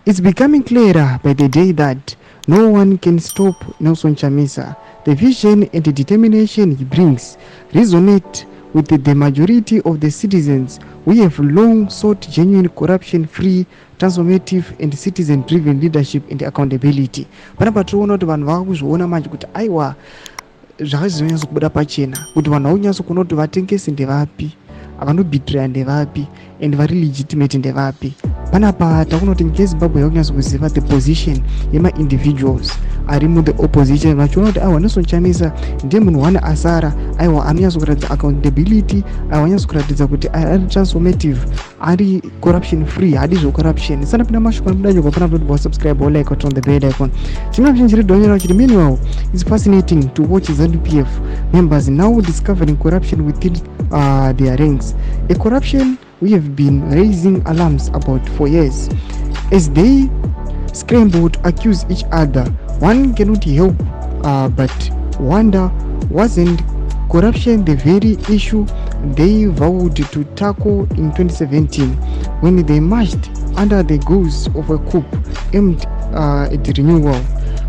It's becoming clearer by the day that no one can stop Nelson Chamisa. The vision and the determination he brings resonate with the majority of the citizens. We have long sought genuine corruption-free, transformative and citizen-driven leadership and accountability. Panapa tinoona kuti vanhu vakuzviona manje kuti aiwa zvakazonyatso kubuda pachena kuti vanhu vakunyatso kuona kuti vatengesi ndevapi, vanobhitira ndevapi and vari legitimate ndevapi. Panapa takuona kuti nyika yeZimbabwe yakunyatso kuziva the position yema-individuals ari mu the opposition vachiona kuti aiwa Nelson Chamisa ndiye munhu wane asara, aiwa anonyatso kuratidza accountability, aiwa anyatso kuratidza kuti ari transformative, ari corruption free, hadi zvecorruption. Sana pinda mashoko anodanyogwa panapa kuti subscribe or like on the bell icon. Chimwe chinhu chiri kuti meanwhile it's fascinating to watch ZANU-PF members now discovering corruption within their ranks, a corruption we have been raising alarms about for years. As they scramble to accuse each other, one cannot help but wonder, wasn't corruption the very issue they vowed to tackle in 2017 when they marched under the guise of a coup aimed at renewal?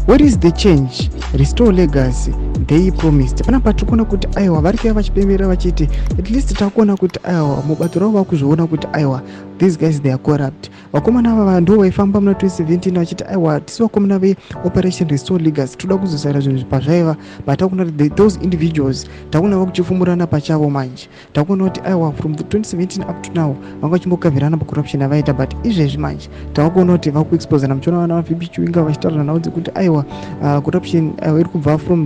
What is the change? Restore legacy they promised. Panapa tikuona kuti aiwa vari kuya vachipemberera vachiti at least takuona kuti aiwa mubato ravo vakuzviona kuti aiwa these guys they are corrupt. Vakomana ava ndo vaifamba muna 2017 vachiti aiwa tisi vakomana veoperation restore legacy toda kuzosara zvinhu pazvaiva, but takuona kuti those individuals takuona vakuchifumburana pachavo manje. Takuona kuti aiwa from the 2017 up to now vanga vachimbokavhirana pacorruption avaita, but izvezvi manje tavakuona kuti vakuexposana. Muchiona vana vaVP Chiwenga vachitaura nawo kuti aiwa corruption iri kubva from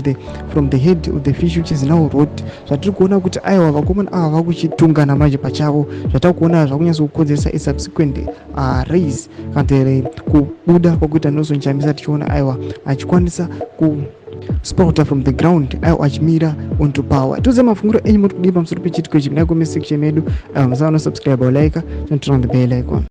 the head of the fish which is now rot. Zvatiri kuona kuti aiwa vakomana ava vakuchitungana manje pachavo, zvatiri kuona zvakunyatso kukonzeresa a subsequent raise kana kubuda kwakuita Nelson Chamisa, tichiona aiwa achikwanisa ku sprouta from the ground, aiwa achimira onto power. Tuze mafunguro enyu muri kudii pamusoro pechitiko ichi, kudai comment section medu. Musaona subscribe or like and turn on the bell icon.